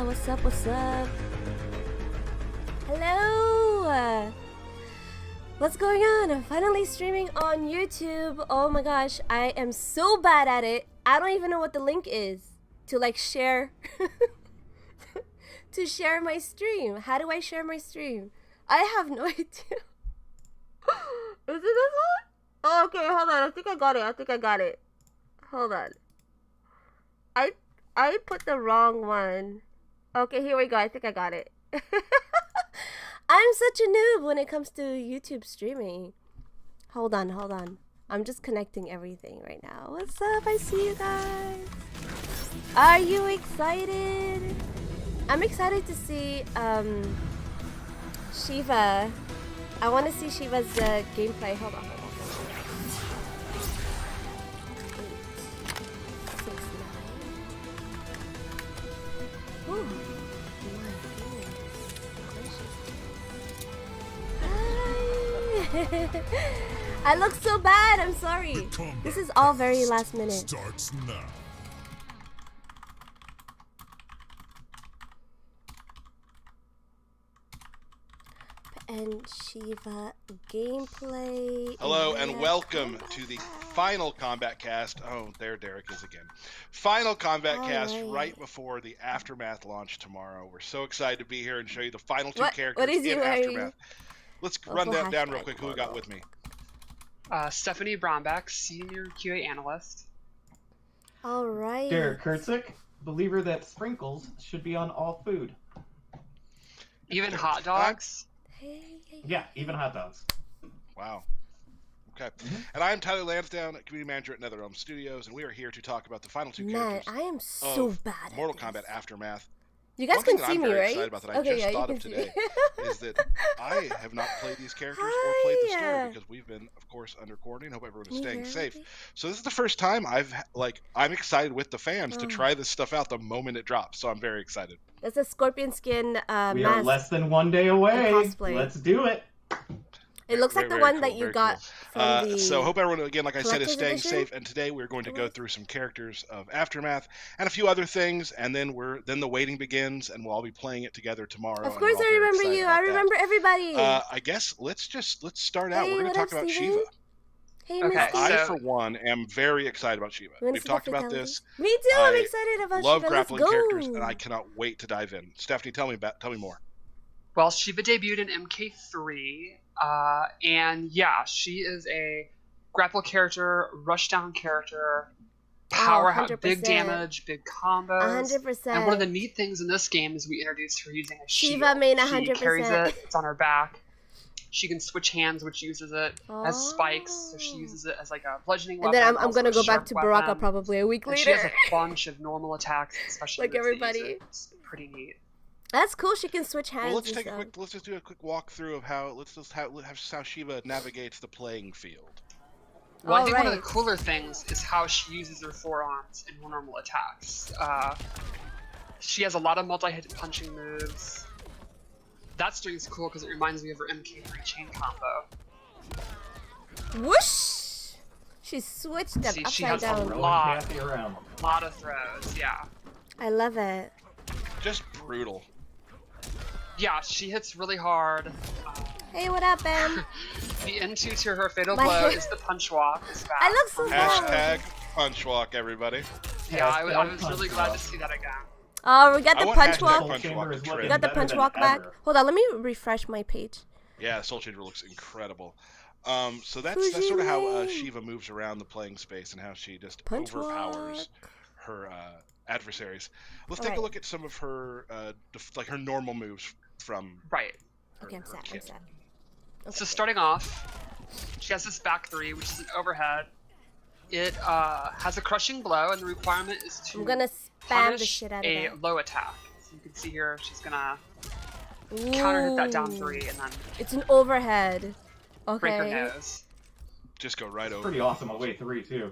What's up? What's up? Hello. What's going on? I'm finally streaming on YouTube. Oh my gosh, I am so bad at it. I don't even know what the link is to like share to share my stream. How do I share my stream? I have no idea. Is it this one? Oh, okay, hold on. I think I got it. Hold on. I put the wrong one. Okay, here we go. I think I got it. I'm such a noob when it comes to YouTube streaming. Hold on. I'm just connecting everything right now. What's up? I see you guys. Are you excited? I'm excited to see Sheeva. I want to see Sheeva's gameplay. Hold on. 8, 6, 9. Ooh. I look so bad. I'm sorry. This is all very last minute. Starts now. And Sheeva gameplay. Hello and welcome to the final Kombat cast. Oh, there Derek is again. Final Kombat cast right before the Aftermath launch tomorrow. We're so excited to be here and show you the final two characters in Aftermath. Let's run that down real quick. Who we got with me? Stephanie Bromback, Senior QA Analyst. All right. Derek Kurtzik, believer that sprinkles should be on all food. Even hot dogs? Yeah, even hot dogs. Wow. Okay. And I am Tyler Lansdowne, Community Manager at NetherRealm Studios, and we are here to talk about the final two characters I am so bad at Mortal Kombat Aftermath. You guys can see me, right? Excited about that I just thought of today is that I have not played these characters or played the story because we've been, of course, under quarantine. Hope everyone is staying safe. So this is the first time I'm excited with the fans to try this stuff out the moment it drops. So I'm very excited. It's a scorpion skin We are less than 1 day away. Let's do it. It looks like the one that you got from the So hope everyone, again, like I said, is staying edition? safe. And today we're going to go through some characters of Aftermath and a few other things. And then the waiting begins, and we'll all be playing it together tomorrow. Of course I remember you. I remember everybody. I guess let's start out. We're going to talk about Sheeva. Hey, Okay, I, for one, am very excited about Sheeva. We've talked about this. Me too. I'm excited about Sheeva. Love grappling characters, and I cannot wait to dive in. Stephanie, tell me more. Well, Sheeva debuted in MK3, and yeah, she is a grapple character, rushdown character, powerhouse, big damage, big combos. 100%. And one of the neat things in this game is we introduced her using a shield. Sheeva main 100%. She carries it. It's on her back. She can switch hands, which uses it as spikes, so she uses it as like a bludgeoning weapon. And then I'm gonna go back to Baraka probably a week later. She has a bunch of normal attacks, especially like everybody. It's pretty neat. That's cool. She can switch hands. Well, let's just do a quick walkthrough of how how Sheeva navigates the playing field. Well, I think one of the cooler things is how she uses her forearms in more normal attacks. She has a lot of multi-hit punching moves. That string is cool because it reminds me of her MK3 chain combo. Whoosh! She switched up she upside has down. a lot of throws, yeah. I love it. Just brutal. Yeah, she hits really hard. Hey, what up, Bam? The N2 to her fatal blow is the punch walk. I look so bad. Punch walk, everybody. Yeah, I was really glad to see that again. Oh, we got the punch walk. We got the punch walk back. Hold on, let me refresh my page. Yeah, Soul Changer looks incredible. So that's sort of how Sheeva moves around the playing space and how she just overpowers her adversaries. Let's take a look at some of her like her normal moves from Okay, I'm sad. Okay. So starting off, she has this back three, which is an overhead. It has a crushing blow, and the requirement is to spam the shit out of a low attack. So you can see here, she's gonna counter hit that down three, and then it's an overhead. Okay. Break her nose. Just go right over. Pretty awesome at wave 3 too.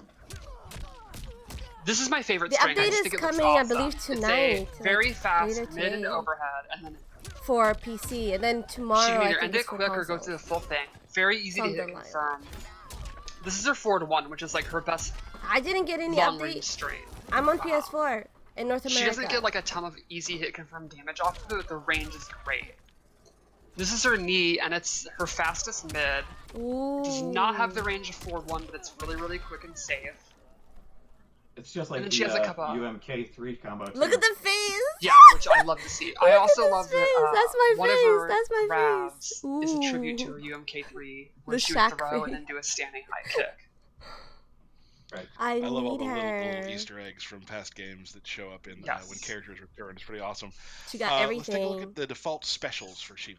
This is my favorite the string. update is coming, awesome. I believe, tonight. It's a very fast mid and overhead, and then for PC, and then tomorrow. She can either end it quick or go through the full thing. Very easy to hit confirm. This is her forward one, which is like her best. I didn't get any long update. Range string. I'm on PS4. in North America. She doesn't get like a ton of easy hit confirmed damage off of it, but the range is great. This is her knee, and it's her fastest mid. Ooh. It does not have the range of forward 1, but it's really, really quick and safe. It's just like And then the she has a couple. UMK3 combo. Look too. at the face. Yeah, which I love to see. I also love face. that That's my one face. of her That's my grabs face. is a tribute to Ooh. her UMK3, where The she would Shaq throw face. and then do a standing high kick. Right. I love all need the her. little Easter eggs from past games that show up in Yes. when characters return. It's pretty awesome. She got Let's take a look everything. at the default specials for Sheeva.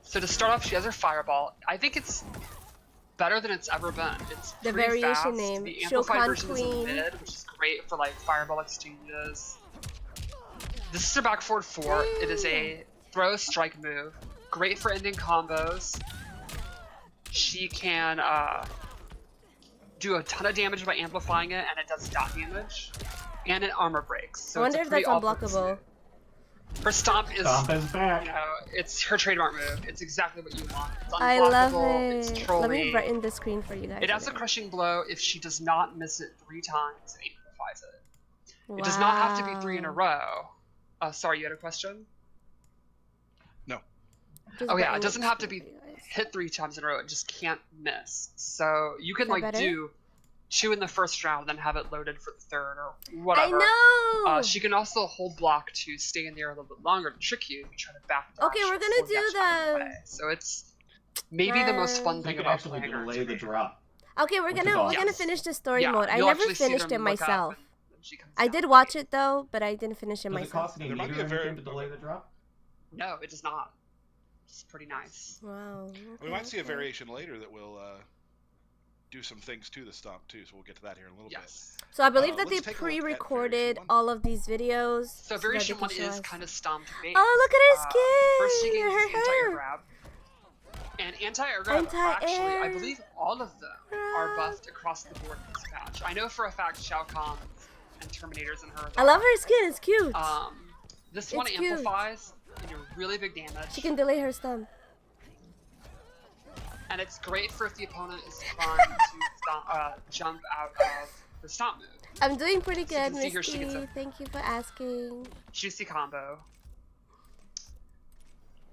So to start off, she has her fireball. I think it's better than it's ever been. It's The pretty variation fast. name, The amplified Shokan version is in Queen. mid, which is great for like fireball exchanges. This is her back forward 4. It is a throw strike move. Great for ending combos. She can do a ton of damage by amplifying it, and it does dot damage. And it armor breaks. So I wonder it's if a pretty that's all-purpose unblockable. move. Her stomp is, Stomp is back. you know, it's her trademark move. It's exactly what you want. It's unblockable, I love it's it. trolly. Let me brighten the screen for you guys. It has a again. crushing blow if she does not miss it 3 times and amplifies it. It does not have to be 3 in a row. Sorry, you had a question? No. Just Oh yeah, brighten it doesn't the have to screen be for you guys. hit 3 times in a row. It just can't miss. So you can Is that like better? do 2 in the first round, then have it loaded for the third or I whatever. know. She can also hold block to stay in the air a little bit longer to trick you. You try to backdash. Okay, we're or gonna forward do dash out of the the- way. So it's maybe the most fun They thing could about actually playing her. delay the drop. Okay, we're Which is gonna awesome. finish the story Yeah, mode. I you'll never actually see finished them it look up myself. and she comes I down did to watch me. it though, but I didn't finish it Does it myself. cost any There might meter be or a very- anything to delay the drop? No, it does not. It's pretty nice. Wow. We might see a okay. variation later that will do some things to the stomp too, so we'll get to that here in a little Yes. So I believe that they let's take a look at pre-recorded variation 1. all of these videos. So that variation they 1 can show is us. kind of stomped based. Oh, look at her skin! First she gains Her anti-air hair. grab. And anti-air grab, actually, I Anti-air. believe all of them are buffed across the board in this patch. I know for a fact Shao Kahn and Terminators and her. I love her skin. It's cute. This one It's cute. amplifies and you're really big damage. She can delay her stun. And it's great for if the opponent is trying to jump out of the stomp move. I'm doing pretty So you good, can see here she gets Misty. a- Thank you for asking. Juicy combo.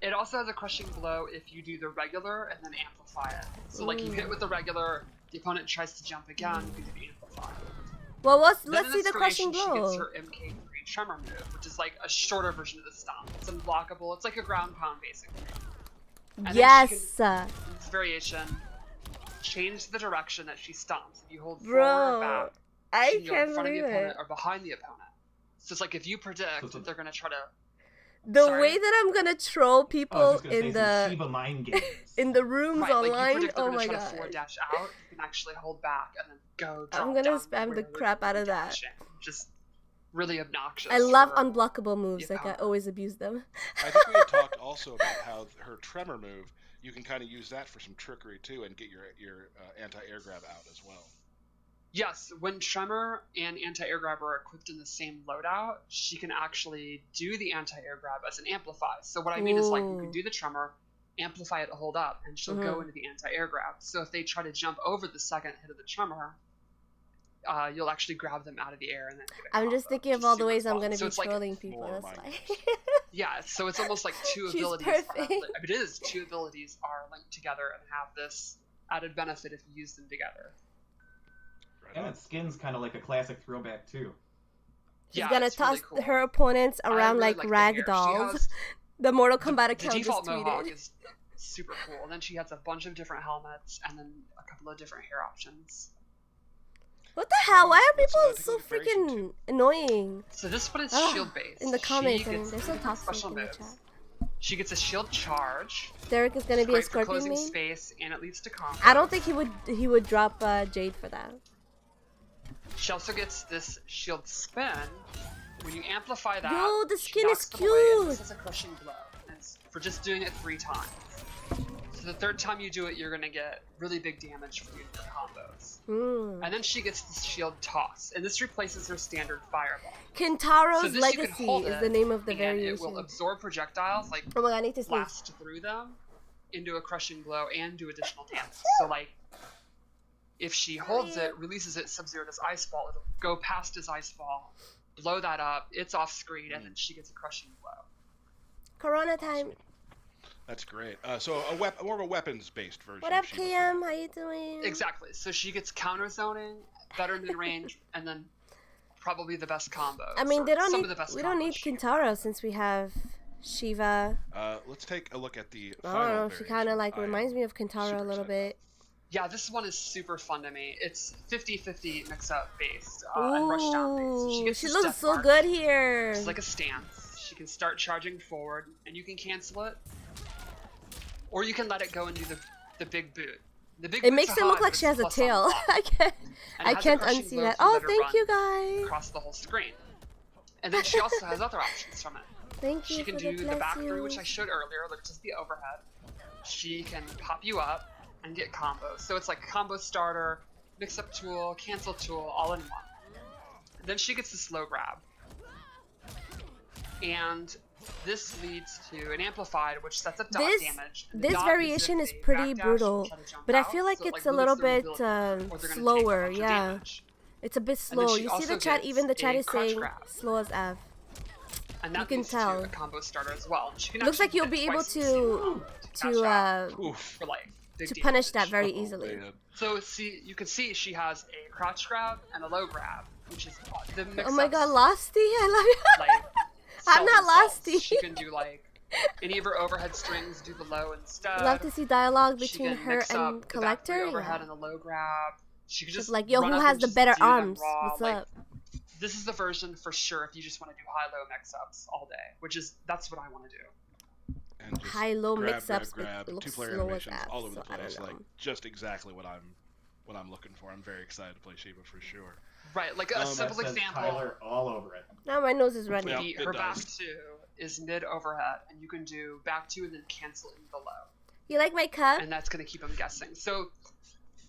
It also has a crushing blow if you do the regular and then amplify it. So like you hit with the regular, the opponent tries to jump again, you do the amplify. Well, let's Then see in this the crushing variation, she gets blow. her MK3 tremor move, which is like a shorter version of the stomp. It's unblockable. It's like a ground pound basically. And then she Yes, can, in this variation, change the direction that she stomps. If you hold forward or bro. back, I she can go in can't front of the believe opponent it. or behind the opponent. So it's like if you predict So it's a- that they're gonna try to The Sorry? way that I'm gonna troll Oh, I people was just gonna in say some the Sheeva mind games. in the rooms right, like you online. predict they're Oh gonna my try to forward god. dash out, you can actually hold back and then go drop I'm gonna down spam where the they're crap out of forward that. dashing. Just really obnoxious. I love for- unblockable moves. Like I opponent. always abuse them. I think we had talked also about how her tremor move, you can kind of use that for some trickery too, and get your anti-air grab out as well. Yes, when Tremor and Anti-Air Grab are equipped in the same loadout, she can actually do the Anti-Air Grab as an amplify. So what I mean is like you can Ooh. do the Tremor, amplify it to hold up, and she'll go into the Anti-Air Grab. So if they try to jump over the second hit of the Tremor, you'll actually grab them out of the air and then get a I'm just combo, thinking which of is all the super ways I'm fun. gonna So be it's like- trolling people. more That's mind why. Yeah, so it's almost like two She's abilities. perfect. It is. Two abilities are linked together and have this added benefit if you use them together. Right And on. its skin's kind of like a classic throwback too. She's Yeah, gonna it's really toss cool. her opponents I around really like the rag hair. She dolls. has- The Mortal Kombat the account just default mohawk tweeted. is super cool, and then she has a bunch of different helmets and then a couple of different hair options. What the hell? Why are Let's, people take a so look at variation freaking annoying? So this one is Ugh, shield based. In the comments, she I mean, gets they're so toxic special in the moves. chat. She gets a shield charge. Derek is gonna It's be a great for Scorpion closing main. space, and it leads to combo. I don't think he would drop Jade for that. She also gets this shield spin. When you amplify that, Yo, the she skin is knocks them away, and this cute. is a crushing blow. And it's for just doing it 3 times. So the third time you do it, you're gonna get really big damage for your combos. Mm. And then she gets this shield toss, and this replaces her standard fireball. Kintaro's So this you can Legacy hold is it, the name of the and variation. it will absorb projectiles, like Oh my god, I need to sneeze. blast through them into a crushing blow and do additional damage. So like, if she holds it, releases it, Sub-Zero does Ice Ball, it'll go past his Ice Ball blow that up. It's off screen, and then she gets a crushing blow. Corona time. That's great. So more of a weapons-based version. What up, of Sheeva. KM? How you doing? Exactly. So she gets counter zoning, better mid-range, and then probably the best combos. I mean, we don't need she Kintaro since we have Sheeva. Let's take a look at the I final don't know. She variation. kind of like reminds me of Kintaro super a little excited. bit. Yeah, this one is super fun to me. It's 50-50 mix-up based and rush-down based. So she gets this looks death so mark. good here. It's like a stance. She can start charging forward, and you can cancel it. Or you can let it go and do the big boot. The big It boot's makes it hot, look like but she it's has a plus on tail. block. I can't crushing unsee blow that. to Oh, let her thank run you guys. across the whole screen. And then she also has other options from it. Thank you She can for do the bless back through, which you. I showed earlier, which is the overhead. She can pop you up and get combos. So it's like combo starter, mix-up tool, cancel tool, all in one. Then she gets the slow grab. And this leads to an amplified, which sets up dot damage. And the This dot variation if is they pretty backdash, brutal, try to jump but I out, feel like so it, it's a limits little their bit mobility, or they're gonna take a slower. bunch of Yeah, damage. it's a bit And then slow. she You see also the chat? gets Even the chat a is crotch saying grab. slow as F. And that can leads tell. to a combo starter as well. She can Looks like actually you'll hit be able twice in the same to dash out Oof. for like big to punish that damage. very Oh, easily. man. So see, you can see she has a crotch grab and a low grab, which is the mix. Oh my god, Losty! I love you. Like, I'm not self-and-self. Losty. She can do like any of her overhead strings, do the low instead. Love to see dialogue She between can her mix up and the back Collector. three overhead Yeah. and the low grab. She could just Like, yo, run who up has and the just better do them arms? raw. What's Like, up? this is the version for sure if you just want to do high-low mix-ups all day, that's what I want to do. And just High-low grab, mix-ups, grab, it looks two-player slow as animations F, all over the so I don't place. know. Like just exactly what I'm looking for. I'm very excited to play Sheeva for sure. Right, like a simple That says example. Tyler all over it. Now my nose is running. Yep. Her it back does. two is mid overhead, and you can do back two and then cancel in the low, You like my cup? and that's going to keep them guessing. So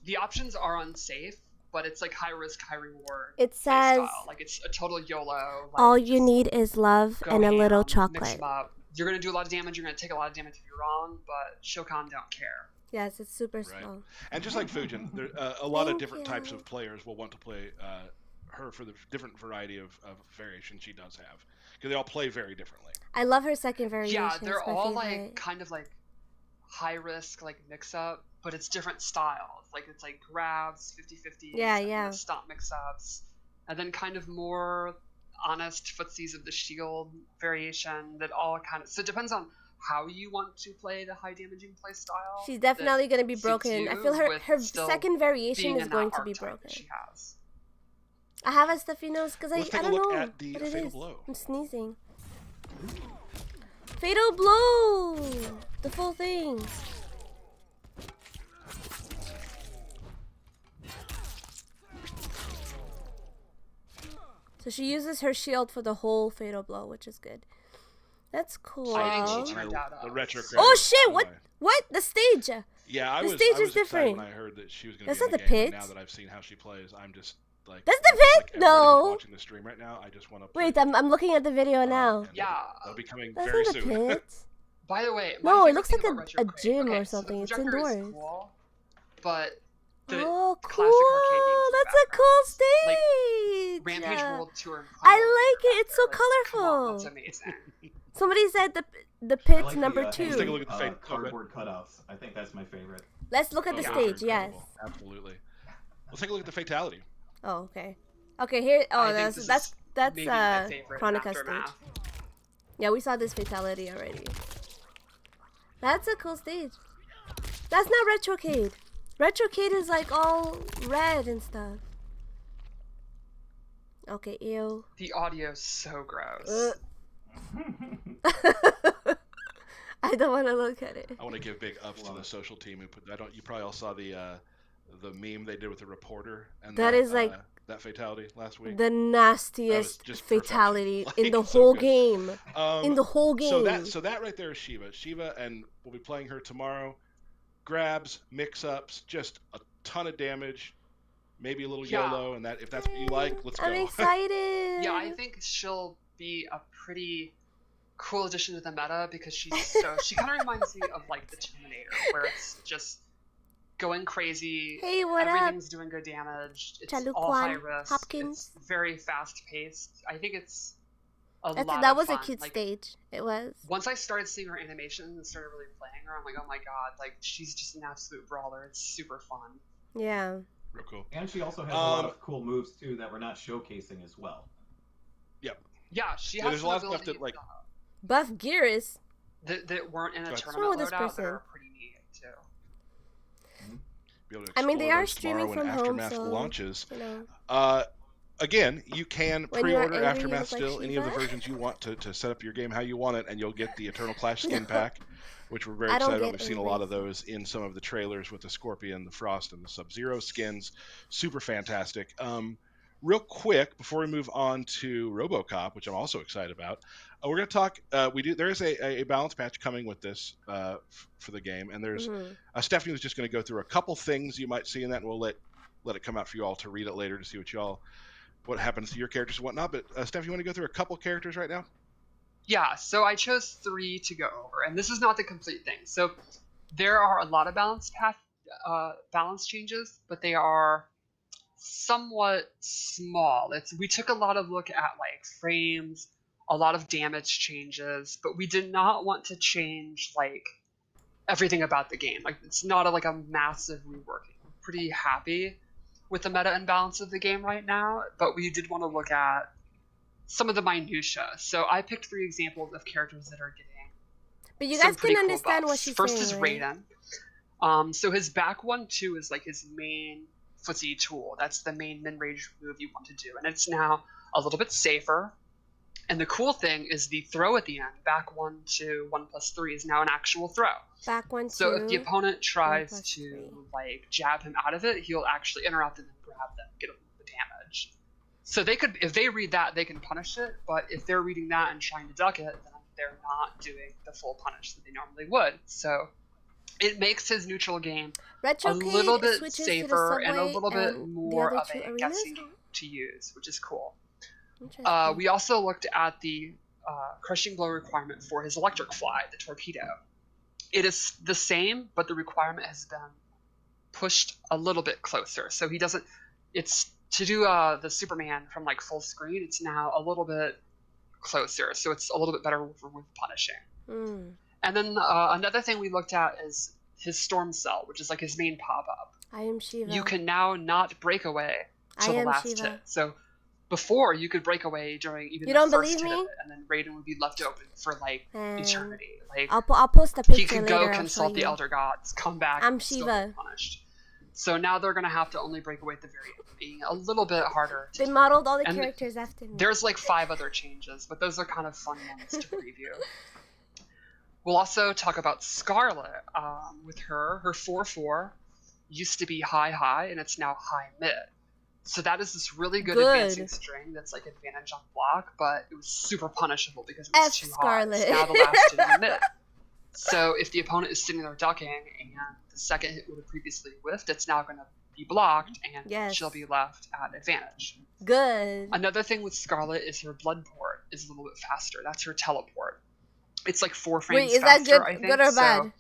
the options are unsafe, but it's like high risk, high reward. It play says, style. Like it's a total YOLO. Like, all you need is love go and a ham, little Mix chocolate. them up. You're going to do a lot of damage. You're going to take a lot of damage if you're wrong, but Shokan don't care. Yes, it's super Right. slow. And just like Fujin, there a lot of Thank different you. types of players will want to play her for the different variety of variations she does have, because they all play very differently. I love her second variation. Yeah, It's they're my all favorite. like kind of like high risk, like mix up, but it's different styles. Like it's like grabs, 50-50s, Yeah, and then yeah. the stomp mix ups, and then kind of more honest footsies of the shield variation that all kind of. So it depends on how you want to play the high damaging play style. She's definitely that going to be suits broken. I you feel her with still second variation being is in going that to be archetype broken. that she has. I have a stuffy nose because I Let's take a don't look know at the what it Fatal is. Blow. I'm sneezing. Fatal blow! The full thing. So she uses her shield for the whole fatal blow, which is good. That's cool. I think she And turned out the retro. Oh credit, shit! by the What? way. What? The stage? Yeah, I The was. stage I was is different. excited when I heard that she was going to That's be in not the the game. pit. Now that I've seen how she plays, I'm just like. That's the I'm just, pit? like, everybody No. who's watching the stream right now, I just want to. Wait, I'm looking at the video now. And Yeah. That'll be coming That's very not the soon. pit. By the way, No, my it looks favorite like thing about Retro a Crate- gym okay, or so the something. It's projector is indoors. cool, but the Oh, classic arcade games cool! are That's a cool Like, stage. Rampage World Tour. And I Primal like it. It's so Like, come on, colorful. that's amazing. Somebody said the I pit's like number the, 2. Let's take a look at the fake- cardboard cutouts. I think that's my favorite. Let's look at the Oh, stage. those are Yes. incredible. Absolutely. Let's take a look at the fatality. Oh, okay. Okay, here. Oh, I think that's this is maybe my favorite Chronica Aftermath. stage. Yeah, we saw this fatality already. That's a cool stage. That's not Retrocade. Retrocade is like all red and stuff. Okay, ew. The audio's so gross. I don't want to look at it. I want to give big ups to the social team who put that on. You probably all saw the meme they did with the reporter and That is like that fatality last week. the nastiest just fatality perfection. in the Like, so whole good. game. Um, In the whole game. So that right there is Sheeva. Sheeva, and we'll be playing her tomorrow. Grabs, mix-ups, just a ton of damage, maybe a little Yeah. YOLO, and that if that's what you like, let's I'm go. excited. Yeah, I think she'll be a pretty cool addition to the meta because she's so. She kind of reminds me of like the Terminator, where it's just going crazy. Hey, what Everything's doing good damage. It's all high risk. Hopkins. It's very fast paced. I think it's a lot That of fun. was a cute stage. It was. Once I started seeing her animations and started really playing her, I'm like, oh my god, like she's just an absolute brawler. It's super fun. Yeah. Real cool. And she also has a lot of cool moves too that we're not showcasing as well. Yep. Yeah, she has there's a lot of stuff that like Buff Gears that weren't in a wrong tournament with this loadout that person? are pretty neat too. be able to I mean, they explore are those streaming tomorrow when from home, Aftermath so, launches. you know. Again, you can When you are pre-order angry, you Aftermath look like still, any of the Sheeva. versions you want to set up your game how you want it, and you'll get the Eternal Clash skin pack, which we're very I don't excited about. get We've seen a angry, lot of so- those in some of the trailers with the Scorpion, the Frost, and the Sub-Zero skins. Super fantastic. Real quick, before we move on to RoboCop, which I'm also excited about, we're going to talk. There is a balance patch coming with this for the game, and there's Stephanie was just going to go through a couple things you might see in that, and we'll let it come out for you all to read it later to see what happens to your characters and whatnot. But Steph, you want to go through a couple characters right now? Yeah, so I chose 3 to go over, and this is not the complete thing. So there are a lot of balance changes, but they are somewhat small. We took a lot of look at like frames, a lot of damage changes, but we did not want to change like everything about the game. Like it's not a massive reworking. I'm pretty happy with the meta and balance of the game right now, but we did want to look at some of the minutia. So I picked 3 examples of characters that are getting But you some guys pretty can cool understand what buffs. she's First saying, is right? Raiden. So his back 1-2 is like his main footsie tool. That's the main mid-range move you want to do, and it's now a little bit safer. And the cool thing is the throw at the end, back 1-2, 1+3 is now an actual throw. Back 1-2. So if the opponent tries 1+3. to like jab him out of it, he'll actually interrupt and then grab them, get the damage. So they could, if they read that, they can punish it. But if they're reading that and trying to duck it, then they're not doing the full punish that they normally would. So it makes his neutral game a little bit safer and a little bit more of a guessing game to use, which is cool. We also looked at the crushing blow requirement for his electric fly, the torpedo. It is the same, but the requirement has been pushed a little bit closer. So he doesn't. It's to do the Superman from like full screen. It's now a little bit closer, so it's a little bit better with punishing. And then another thing we looked at is his storm cell, which is like his main pop-up. I am Sheeva. You can now not break away till the last hit. So before you could break away during even the first hit of it, and then Raiden would be left open for like eternity. Like I'll post a picture he could later. go consult the Elder Gods, come back, I'm still Sheeva. get punished. So now they're gonna have to only break away at the very end, being a little bit harder. They modeled all the characters after me. There's like 5 other changes, but those are kind of fun ones to preview. We'll also talk about Scarlet. With her 4/4 used to be high, and it's now high mid. So that is this really good advancing string that's like advantage on block, but it was super punishable because it was too Scarlet. high. It's now the last hit in the mid. So if the opponent is sitting there ducking and the second hit would have previously whiffed, it's now going to be blocked and she'll be left at advantage. Good. Another thing with Scarlet is her blood port is a little bit faster. That's her teleport. It's like 4 frames Wait, is faster, that I think. good or bad? So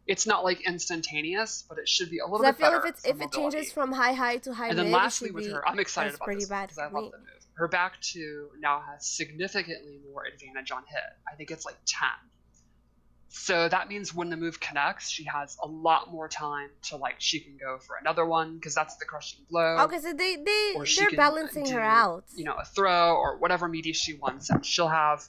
it's not like instantaneous, but it should be a little bit I feel better. if it changes from high to high and mid, then lastly with her, I'm excited about pretty this bad because I love the move. Her back 2 now has significantly more advantage on hit. I think it's like 10. So that means when the move connects, she has a lot more time to she can go for another one because that's the crushing blow. Okay, so they're balancing her out. A throw or whatever media she wants, and she'll have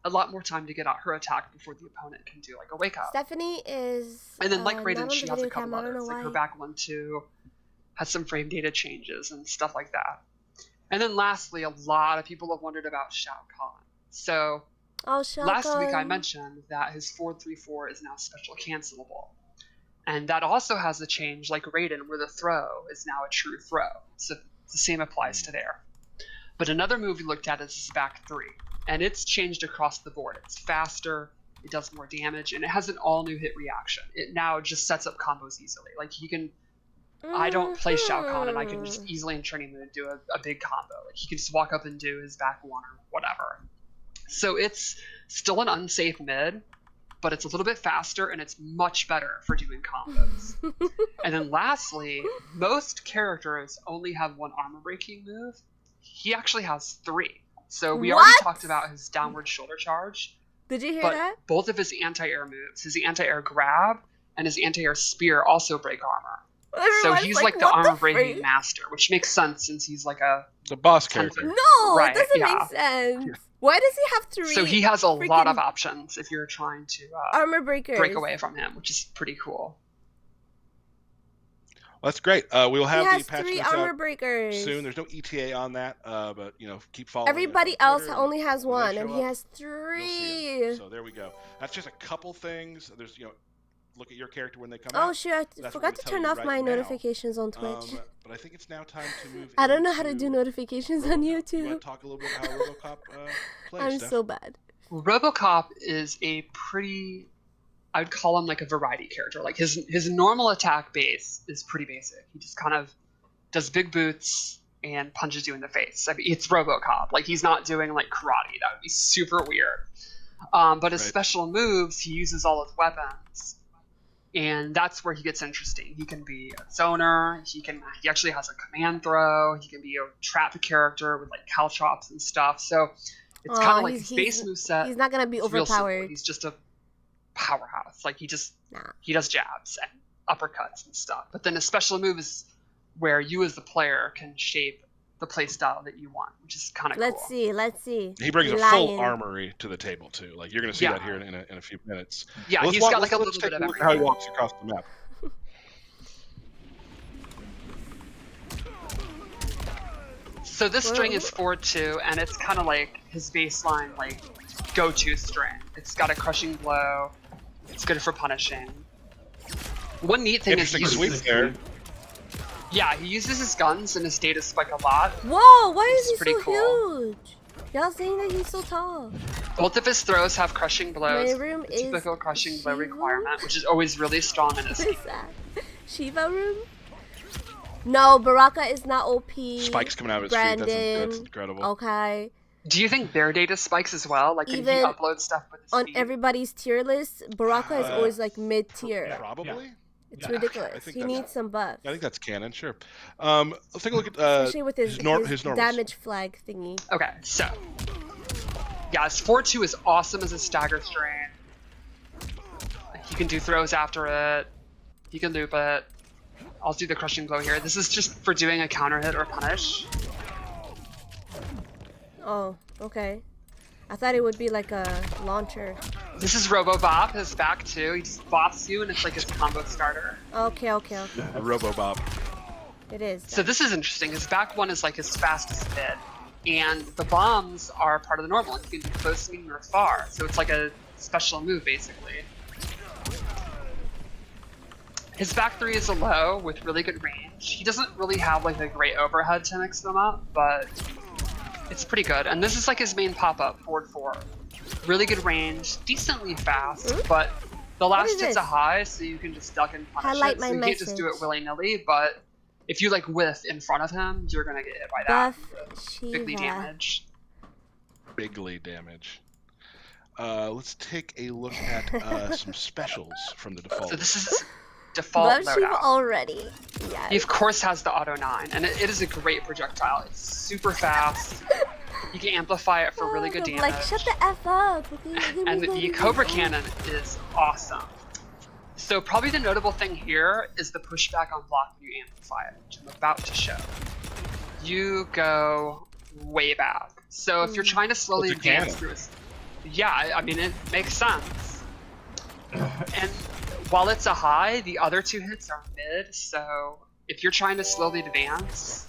a lot more time to get out her attack before the opponent can do a wake up. Stephanie is. And then Raiden, she has a couple others. Like her back 1-2 has some frame data changes and stuff like that. And then lastly, a lot of people have wondered about Shao Kahn. So last week I mentioned that his 4/3/4 is now special cancelable. And that also has a change like Raiden where the throw is now a true throw. So the same applies to there. But another move we looked at is his back 3. And it's changed across the board. It's faster, it does more damage, and it has an all-new hit reaction. It now just sets up combos easily. Like, he can... I don't play Shao Kahn, and I can just easily in training mode do a big combo. Like, he can just walk up and do his back 1 or whatever. So it's still an unsafe mid, but it's a little bit faster and it's much better for doing combos. And then lastly, most characters only have one armor breaking move. He actually has 3. So we already talked about his downward shoulder charge. Did you hear but that? Both of his anti-air moves, his anti-air grab and his anti-air spear, also break armor. So he's like the armor breaking master, which makes sense since he's like the boss character. No, right, it doesn't make sense. Yeah. Why does he have 3? So he has a lot of options if you're trying to armor breakers break away from him, which is pretty cool. Well, that's great. We'll have the patch 3 armor breakers soon. There's no ETA on that, but keep following. Everybody else only has 1, and he has 3. So there we go. That's just a couple things. There's look at your character when they come out. Oh shoot! I forgot to turn off my notifications on Twitch. But I think it's now time to move. I don't know how to do notifications on YouTube. You want to talk a little bit about how RoboCop plays? I'm so bad. RoboCop is a pretty, I would call him like a variety character. Like his normal attack base is pretty basic. He just kind of does big boots and punches you in the face. I mean, it's RoboCop. Like he's not doing like karate. That would be super weird. But his special moves, he uses all his weapons. And that's where he gets interesting. He can be a zoner. He actually has a command throw. He can be a trapped character with like caltrops and stuff. So it's kind of like his base moveset. He's not gonna be overpowered. He's just a powerhouse. Like he does jabs and uppercuts and stuff. But then his special move is where you as the player can shape the play style that you want, which is kind of cool. Let's see. He brings a full armory to the table too. Like you're going to see that here in a few minutes. Yeah, he's got like a little bit of everything. How he walks across the map. So this string is 4-2, and it's kind of like his baseline like go-to string. It's got a crushing blow. It's good for punishing. One neat thing is yeah, he uses his guns and his data spike a lot. Whoa, why is he so huge? Y'all saying that he's so tall. Both of his throws have crushing blows. The typical crushing blow requirement, which is always really strong in his What is that? Sheeva room? No, Baraka is not OP. Spikes coming out of his feet. That's incredible. Okay. Do you think their data spikes as well? Like, can he upload stuff with his on feet? Everybody's tier list, Baraka is always like mid-tier. Probably. Yeah. It's ridiculous. He needs some buffs. I think that's canon, sure. Let's take a look at especially with his normals. damage flag thingy. Okay, so yeah, his 4-2 is awesome as a stagger string. He can do throws after it. He can loop it. I'll do the crushing blow here. This is just for doing a counter hit or punish. Oh, okay. I thought it would be like a launcher. This is RoboBop, his back too. He just bops you and it's like his combo starter. Okay. RoboBop. It is. So this is interesting. His back one is like his fastest hit. And the bombs are part of the normal. You can do close, medium, or far. So it's like a special move basically. His back 3 is a low with really good range. He doesn't really have like a great overhead to mix them up, but it's pretty good. And this is like his main pop-up, forward 4. Really good range, decently fast, but the last hit's a high, so you can just duck and punish it. So you can't just do it willy-nilly, but if you like whiff in front of him, you're gonna get hit by that. Bigly damage. Bigly damage. Let's take a look at some specials from the default. So this is default loadout. Already. Yeah. He of course has the auto 9, and it is a great projectile. It's super fast. You can amplify it for really good damage. Like, shut the F up. And the Cobra Cannon is awesome. So probably the notable thing here is the pushback on block when you amplify it, which I'm about to show. You go way back. So if you're trying to slowly advance through it, yeah, I mean, it makes sense. And while it's a high, the other 2 hits are mid, so if you're trying to slowly advance,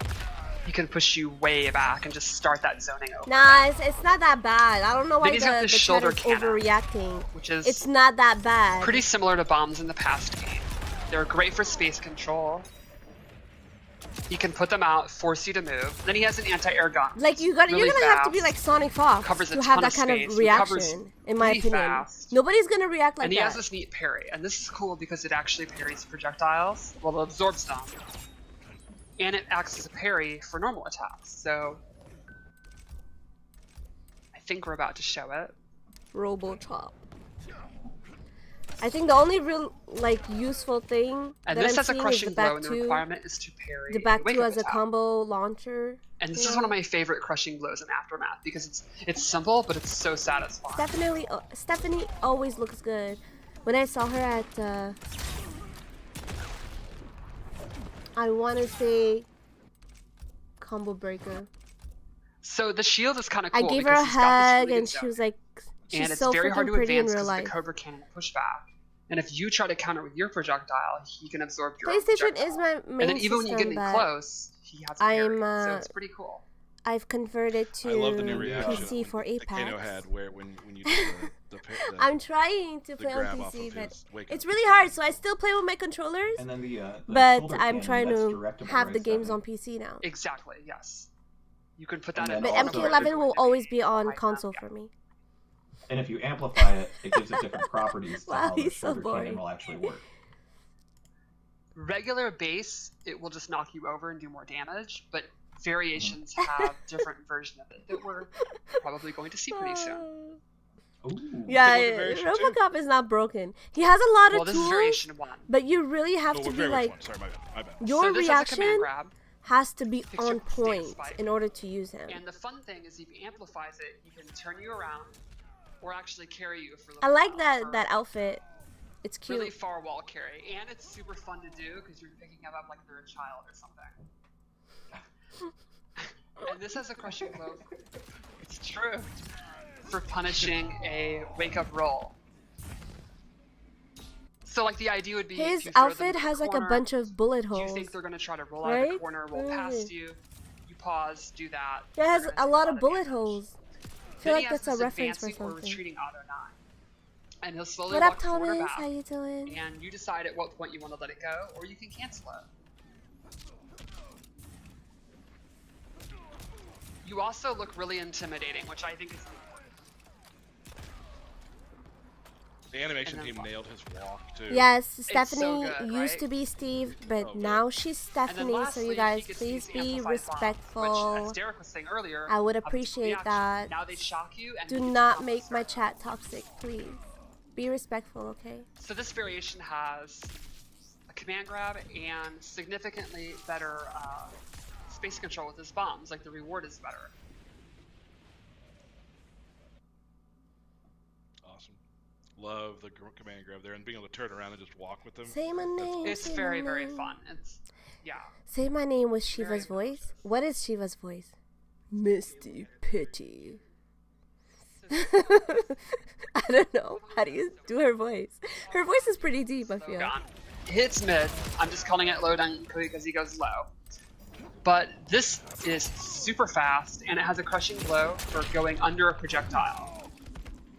he can push you way back and just start that zoning over. Nah, it's not that bad. I don't know why the shoulder cannon overreacting. Which is it's not that bad. Pretty similar to bombs in the past game. They're great for space control. He can put them out, force you to move. Then he has an anti-air gun. Like you're gonna have to be like Sonic Fox to have that kind of reaction, in my opinion. Nobody's gonna react like that. And he has this neat parry, and this is cool because it actually parries projectiles. Well, it absorbs them, and it acts as a parry for normal attacks. So I think we're about to show it. RoboCop. I think the only real like useful thing And that this I'm has a seeing is crushing the blow, back and the two. requirement is to parry The back wake two up as a attack. combo launcher. And this is one of my favorite crushing blows in Aftermath because it's simple, but it's so satisfying. Stephanie always looks good. When I saw her at, I want to say, Combo Breaker. So the shield is kind of cool. I gave her because a he's got this hug, really and good she was zoning. like, she's And it's so very hard freaking to pretty in advance real because life. the Cobra cannon push back. And if you try to counter with your projectile, he can absorb your own PlayStation projectile. is my main And then even when you get system, in but close, he has a parry. I'm, So it's pretty cool. I've converted to I love the new reaction PC for that Kano Apex. had where when you do the I'm trying to the play on grab off PC, of but his wake it's up. really hard. So I still play with my controllers, And then the but shoulder I'm cannon, trying that's to directable, have right, the games Stephanie? on PC now. Exactly, yes. You could put that And in. then But also MK11 will always be high on map, console yeah. for me. And if you amplify it, it gives it different properties to Wow, how the he's so shoulder boring. cannon will actually work. Regular base, it will just knock you over and do more damage, but variations have different version of it that we're probably going to see pretty soon. Ooh. Yeah, Take a look at variation two. RoboCop is not broken. He has a lot Well, of this is tools, variation 1. but you really have Oh, to be very like, one. Sorry, my bad. your So this has a command reaction grab, has to be Picture on stance point fight. in order to use him. and the fun thing is if he amplifies it, he can turn you around or actually carry you for a little I like while, or that outfit. It's cute. really far wall carry, and it's super fun to do because you're picking him up like they're a child or something. And this has a crushing blow. It's true. For punishing a wake-up roll. So like the idea would be His if you throw them outfit in the has like a corner, bunch of bullet do you holes. think they're going to try to roll out of Right? the corner, roll past you? You pause, do that. Yeah, it has they're a gonna lot take of bullet damage. holes. I feel Then like he has that's a this reference for advancing or something. retreating auto 9. And he'll slowly What up, walk forward or Thomas? back, How you doing? and you decide at what point you want to let it go, or you can cancel it. You also look really intimidating, which I think is important. The animation And then team what? nailed his walk too. Yes, so Stephanie good, used right? to be Steve, but Oh, good. now she's And then Stephanie. lastly, So you he guys, gets please these be amplified bombs, respectful. Which, as Derek was saying earlier, I would have a different appreciate reaction. that. Now they shock you, and Do you get not to make my start. chat toxic, please. Be respectful, okay? So this variation has a command grab and significantly better space control with his bombs. Like the reward is better. Awesome. Love the command grab there and being able to turn around and just walk with them. Say my name. It's say very, my very name. fun. It's yeah. Say my name with Very Sheeva's voice. What is Sheeva's voice? Misty Pity. I don't know. How do you do her voice? Her voice is pretty deep, I So feel. gone. Hits mid. I'm just calling it low down because he goes low. But this is super fast, and it has a crushing blow for going under a projectile.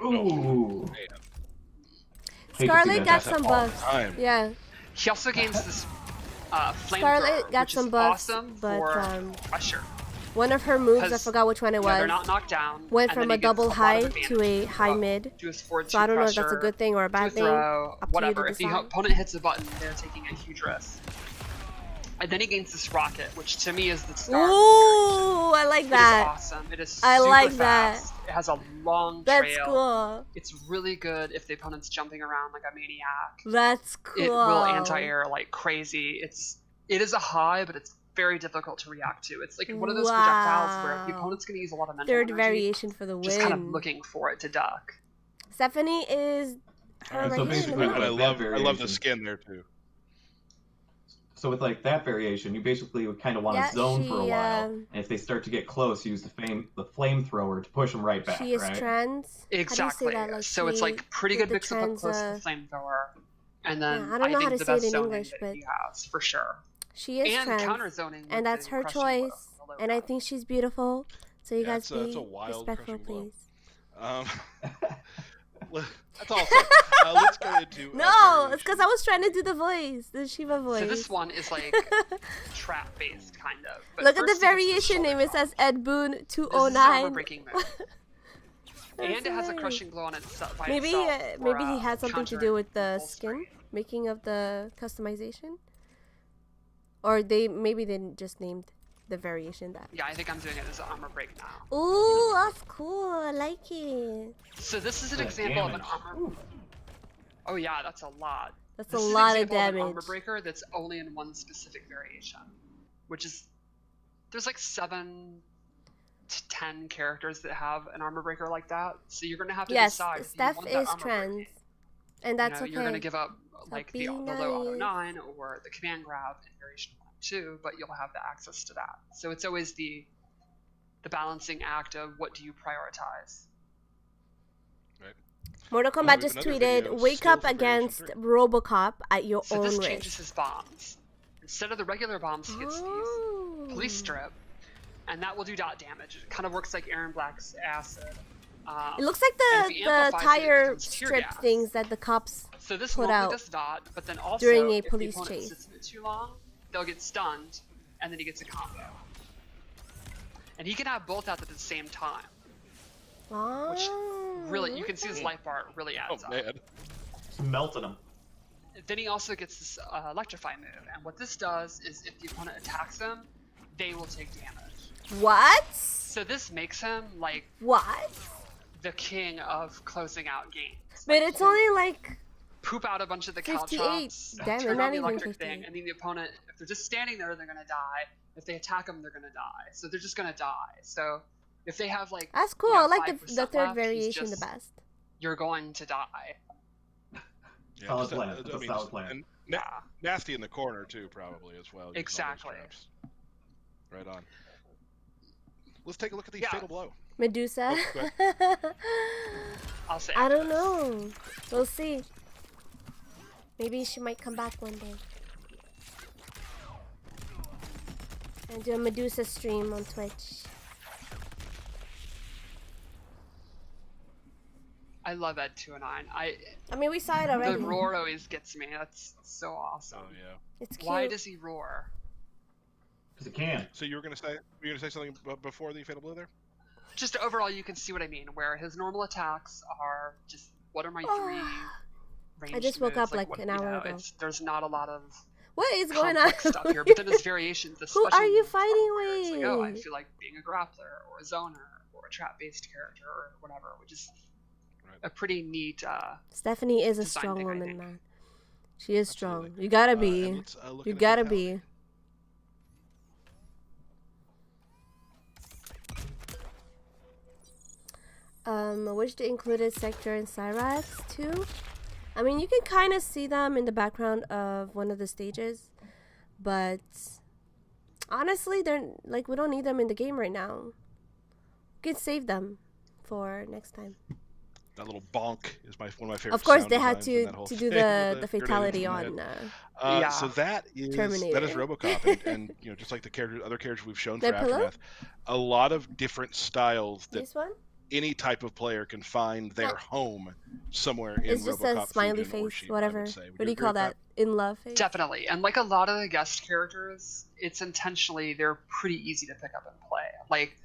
Ooh. Hey, Hate to see Scarlet that got happen. some all the buffs. time. Yeah, He also gains this flamethrower, Scarlet got which some is buffs, awesome but for pressure. one of her moves, I 'Cause, forgot which one it Yeah, they're was, not knocked down. went and from then a he gets double lot of high advantage. to a high mid. Do his forward So I don't know if pressure, that's a good thing or a do bad thing. throw, Up to you whatever. to If the decide. opponent hits a button, they're taking a huge risk. And then he gains this rocket, which to me is the star. Ooh, I like It is that. awesome. It is I super like that. fast. It has a long That's trail. cool. It's really good if the opponent's jumping around like a maniac. That's cool. It will anti-air like crazy. It is a high, but it's very difficult to react to. It's like one of those projectiles where the Wow. opponent's going to use a lot of mental Third energy, variation for the win. just kind of looking for it to duck. Stephanie is her Alright, right so here in the basically middle. I with love that I love the variation- skin there too. So with like that variation, you basically would kind of want to Yeah, zone for a she, while, and if they start to get close, use the flamethrower to push them right back. She is right? trans. Exactly. How do you say that? Like so it's she like pretty did good the mix up trans, close to the flamethrower, and then yeah, I don't know think how to the say it best in zoning English, that but he has for sure. She is And trans, counter zoning, and that's her choice. And I think she's beautiful. So you Yeah, guys that's be a wild respectful, crushing blow. please. That's all. So, let's go into. No, it's because I was trying to do the voice, the Sheeva voice. So this one is like trap based kind of. But Look at the first he gets variation shoulder name. It drop. says Ed Boon This is 209. armor breaking move. And it has a crushing blow on itself. By Maybe itself for, maybe he had something to do countering with the full skin, screen. making of the customization, or maybe they just named the variation that. Yeah, I think I'm doing it as an armor break now. Ooh, that's cool. I like it. So this is an That example of an damage. armor. Oh yeah, that's a lot. That's This a is lot an of example of an damage. armor breaker that's only in one specific variation, which is there's like 7 to 10 characters that have an armor breaker like that. So you're gonna have to decide if you Steph want that is armor trans, breaking. and that's You're gonna okay. give up So like be the low auto nice. 9 or the command grab in variation 1 and 2, but you'll have the access to that. So it's always the balancing act of what do you prioritize. Right. Mortal Well, Kombat we have just another tweeted, video "Wake still up from variation against 3. RoboCop at your So own this risk." changes his bombs. Instead of the regular bombs, he gets these police strip, and that will do dot damage. It kind of works like Aaron Black's acid. It looks like and if he the amplifies it, it tire becomes tear strip gas. things that the cops So this put normally out does dot, but then also during a if police the opponent chase. sits in it too long, they'll get stunned, and then he gets a combo. And he can have both out at the same time, which really, you can see his life bar really adds up. Man. Just melting them. Then he also gets this electrify move, and what this does is if the opponent attacks him, they will take damage. What? So this makes him like What? the king of closing out games. But Like, it's he can only like poop out a bunch of the 58 caltrops, damage, turn not on the even electric 58. thing, and then the opponent, if they're just standing there, they're gonna die. If they attack them, they're gonna die. So they're just gonna die. So if they have like that's cool. you know, I like the 5% third left, he's variation the just- best. you're going to die. Yeah, Solid just, plan. I It's a mean, solid just- plan. And Yeah. nasty in the corner too, probably as well. using all those Exactly. traps. Right on. Let's take a look at the Yeah. fatal blow. Medusa. I'll say. I after don't this. know. We'll see. Maybe she might come back one day and do a Medusa stream on Twitch. I love Ed 209. I mean, we saw it already. The roar always gets me. That's so awesome. Oh yeah. It's cute. Why does he roar? Because it can. So you were gonna say something before the fatal blow there? Just overall, you can see what I mean. Where his normal attacks are just what are my 3 ranged I just woke moves? up like what, an hour ago. There's not a lot of What is going on? complex stuff here. But then his variations, the Who special are you moves are fighting where it's like, oh, I with? feel like being a grappler or a zoner or a trap-based character or whatever, which is a pretty neat. Stephanie is a design strong thing, I woman, think. man. She is strong. Absolutely. You gotta And be. let's, look You at a gotta fatality. be. I wish they included Sector and Cyrax too. I mean, you can kind of see them in the background of one of the stages, but honestly, they're like, we don't need them in the game right now. We can save them for next time. That little bonk is one of my favorite. Of course, sound they had designs in that to whole do thing the with grenade fatality in the on head. Yeah. So that is Terminator. RoboCop, and just like the other characters we've shown for That pillow? Aftermath, a lot of different styles that This one? any type of player can find their home somewhere in It's just RoboCop, a smiley Fusion, or face, Sheeva, I whatever. would say. Would What do you agree call with that? In love face? Definitely, and like a lot of the guest characters, it's intentionally they're pretty easy to pick up and play. Like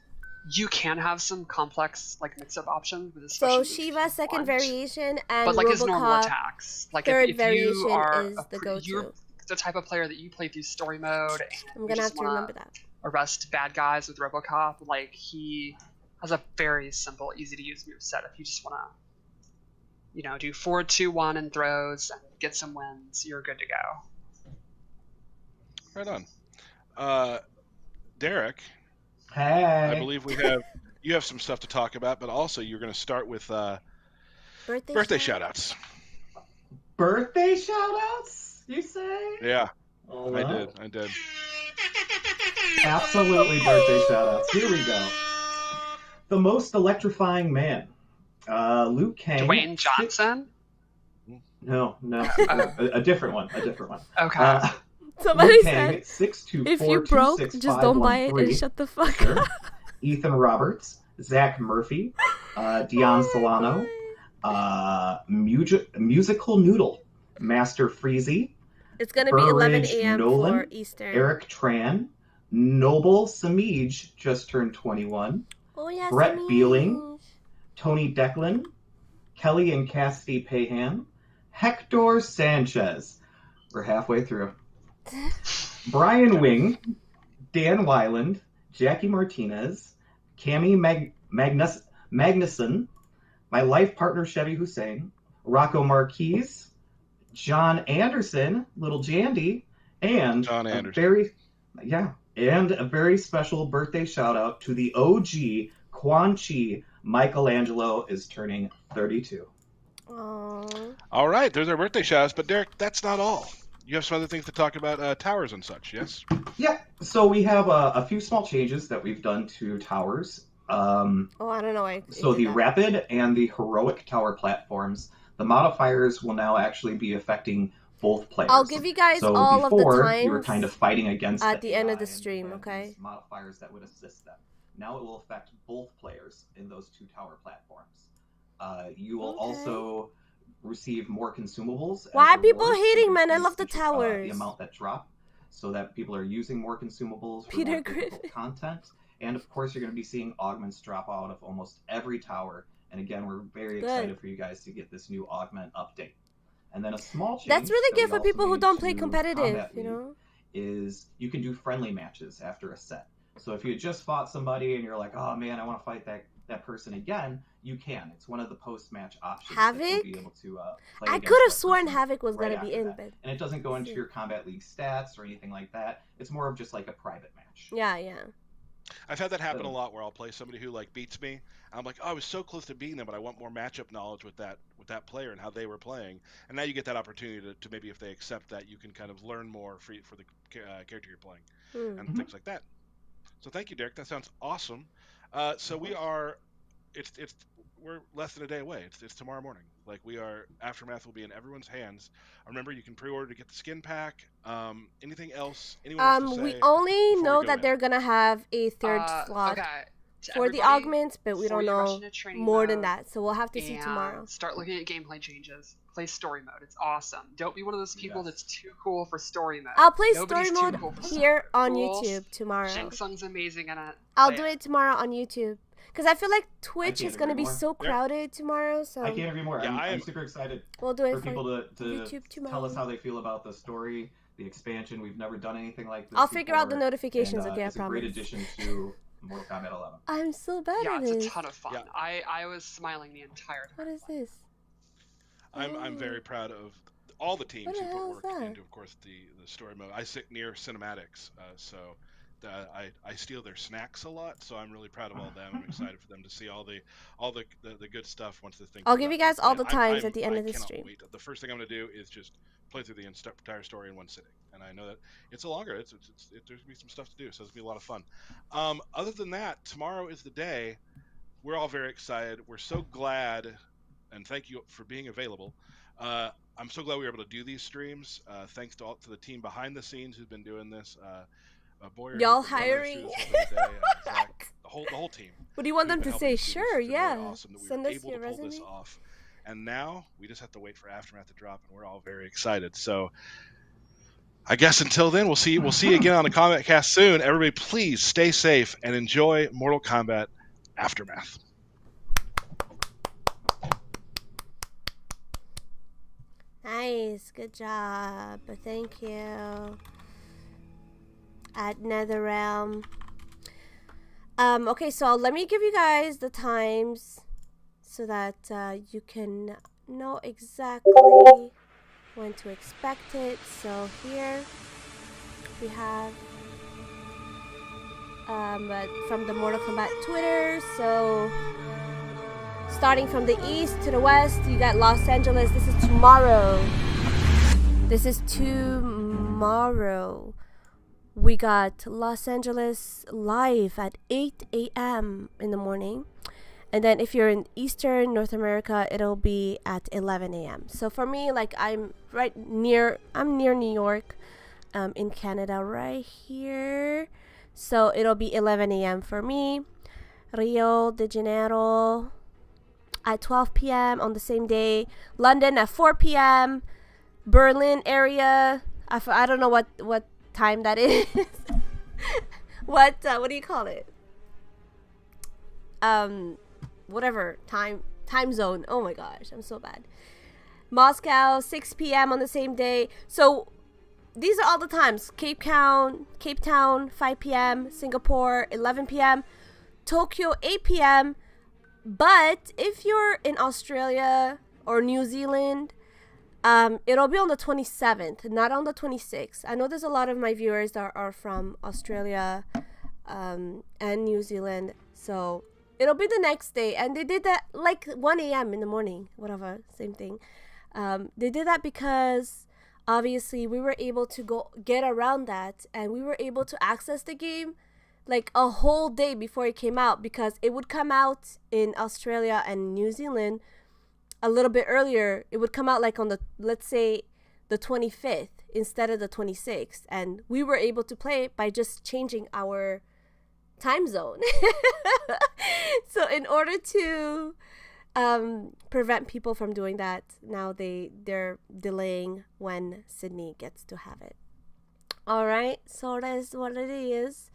you can have some complex like mix-up options with So especially Sheeva second variation and but like his normal RoboCop attacks. Like third if variation you are is the you're go-to. the type of player that you play through story mode and I'm you gonna have just to wanna remember that. arrest bad guys with RoboCop, like he has a very simple, easy to use moveset if you just wanna do 4-2-1 and throws and get some wins, you're good to go. Right on. Derek, Hey. I believe you have some stuff to talk about, but also you're going to start with birthday shout-outs. Birthday shout-outs, you say? Yeah, All I right. did. Absolutely birthday shout-outs. Here we go. The most electrifying man. Liu Kang. Dwayne Johnson? No. A different one. Okay. Somebody Liu said, Kang, 624265113. if you broke, just don't buy it and shut the fuck Sure. up. Ethan Roberts, Zach Murphy, Dion Solano, Musical Noodle, Master Freezy, It's gonna be 11 Burridge a.m. Nolan, for Eastern. Eric Tran, Noble Samij just turned 21, Oh yeah, Brett Samij. Beeling, Tony Declan, Kelly and Cassidy Pahan, Hector Sanchez. We're halfway through. Brian Wing, Dan Weiland, Jackie Martinez, Cami Magnuson, my life partner Chevy Hussein, Rocco Marquez, John Anderson, Little Jandy, and John a Anderson. very special birthday shout out to the OG Quan Chi. Michelangelo is turning 32. Aww. All right, there's our birthday shout outs, but Derek, that's not all. You have some other things to talk about, towers and such, yes? Yeah, so we have a few small changes that we've done to towers. I don't know. So the Rapid and the Heroic tower platforms, the modifiers will now actually be affecting both players. I'll give you guys so all of the before, times you were kind of fighting against at the end of AI the stream, and okay? these modifiers that would assist them. Now it will affect both players in those two tower platforms. You will also receive more consumables. Why are people hating, man? I love the towers. The amount that drop, so that people are using more consumables for Peter more Griffin difficult content. And of course, you're going to be seeing augments drop out of almost every tower. And again, we're very excited for you guys to get this new augment update. And then a small change that's really good for people who don't play to competitive, Combat you League know, is you can do friendly matches after a set. So if you just fought somebody and you're like, oh man, I want to fight that person again, you can. It's one of the post-match options. Havoc? That you'll be able to play I against could have that sworn person Havoc was right gonna be after in, that. but And it doesn't go into your Combat League stats or anything like that. It's more of just like a private match. yeah. I've had that happen a lot where I'll play somebody who like beats me. I'm like, oh, I was so close to beating them, but I want more matchup knowledge with that player and how they were playing. And now you get that opportunity to maybe if they accept that, you can kind of learn more for the character you're playing and things like that. So thank you, Derek. That sounds awesome. So we're less than a day away. It's tomorrow morning. Like Aftermath will be in everyone's hands. Remember, you can pre-order to get the skin pack. Anything else? Anyone else to say? We only know that they're gonna have a third slot for the augments, but we don't know more than that. So we'll have to see tomorrow. Start looking at gameplay changes. Play story mode. It's awesome. Don't be one of those people that's too cool for story mode. I'll play story mode here on YouTube tomorrow. Shang Tsung's amazing in it. I'll do it tomorrow on YouTube. Because I feel like Twitch is going to be so crowded tomorrow. So I can't agree more. Yeah, I'm super excited we'll do it for people to YouTube tomorrow. Tell us how they feel about the story, the expansion. We've never done anything like this I'll figure out the notifications, and, okay, I it's promise. a great addition to Mortal Kombat 11. I'm so bad at it. Yeah, it's a ton of fun. Yeah. I was smiling the entire time. What is this? I'm very proud of all the teams who put work into, of course, the story mode. I sit near cinematics, so I steal their snacks a lot. So I'm really proud of all them. I'm excited for them to see all the good stuff once the thing. I'll give you guys all the times at the end of the stream. Wait. The first thing I'm going to do is just play through the entire story in one sitting, and I know that it's a longer. There's going to be some stuff to do, so it's going to be a lot of fun. Other than that, tomorrow is the day. We're all very excited. We're so glad. And thank you for being available. I'm so glad we were able to do these streams. Thanks to the team behind the scenes who's been doing this. Boyer, y'all hiring? Zach, the whole team. What do you want them to say? Sure, yeah. Really awesome that we Send were us able your to pull resume. this off. And now we just have to wait for Aftermath to drop, and we're all very excited. So I guess until then, we'll see you again on the Kombat Cast soon. Everybody, please stay safe and enjoy Mortal Kombat Aftermath. Nice, good job. Thank you. At NetherRealm. Okay, so let me give you guys the times so that you can know exactly when to expect it. So here we have from the Mortal Kombat Twitter. So starting from the east to the west, you got Los Angeles. This is tomorrow. We got Los Angeles live at 8 a.m. in the morning. And then if you're in Eastern North America, it'll be at 11 a.m. So for me, like I'm near New York, in Canada right here. So it'll be 11 a.m. for me. Rio de Janeiro at 12 p.m. on the same day. London at 4 p.m. Berlin area. I don't know what time that is. what do you call it? Whatever time zone. Oh my gosh, I'm so bad. Moscow 6 p.m. on the same day. So these are all the times. Cape Town 5 p.m. Singapore 11 p.m. Tokyo 8 p.m. But if you're in Australia or New Zealand, it'll be on the 27th, not on the 26th. I know there's a lot of my viewers that are from Australia and New Zealand, so it'll be the next day. And they did that like 1 a.m. in the morning, whatever, same thing. They did that because obviously we were able to go get around that, and we were able to access the game like a whole day before it came out, because it would come out in Australia and New Zealand a little bit earlier. It would come out like on the, let's say, the 25th instead of the 26th, and we were able to play it by just changing our time zone. So in order to prevent people from doing that, now they're delaying when Sydney gets to have it. All right, so that is what it is.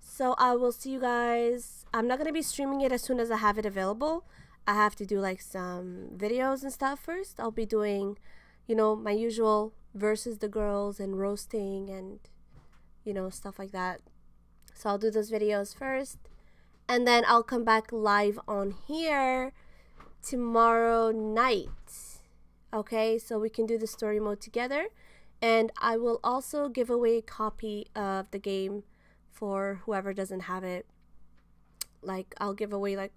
So I will see you guys. I'm not gonna be streaming it as soon as I have it available. I have to do like some videos and stuff first. I'll be doing, you know, my usual versus the girls and roasting and, you know, stuff like that. So I'll do those videos first, and then I'll come back live on here tomorrow night. Okay, so we can do the story mode together, and I will also give away a copy of the game for whoever doesn't have it. Like, I'll give away like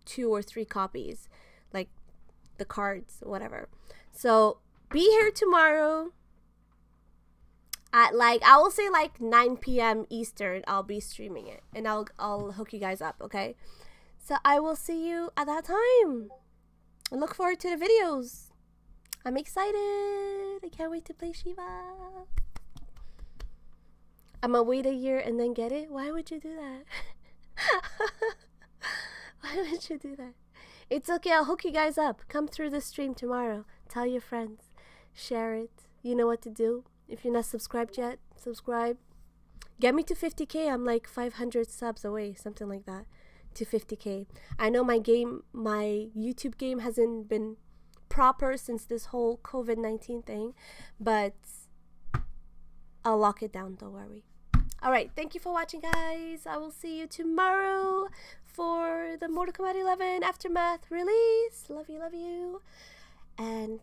2 or 3 copies, like the cards, whatever. So be here tomorrow at like, I will say like 9 p.m. Eastern. I'll be streaming it, and I'll hook you guys up. Okay, so I will see you at that time. I look forward to the videos. I'm excited. I can't wait to play Sheeva. I'm gonna wait a year and then get it. Why would you do that? Why would you do that? It's okay. I'll hook you guys up. Come through the stream tomorrow. Tell your friends. Share it. You know what to do. If you're not subscribed yet, subscribe. Get me to 50K. I'm like 500 subs away. Something like that. To 50K. I know my YouTube game hasn't been proper since this whole COVID-19 thing. But I'll lock it down. Don't worry. Alright, thank you for watching, guys. I will see you tomorrow for the Mortal Kombat 11 Aftermath release. Love you, love you. And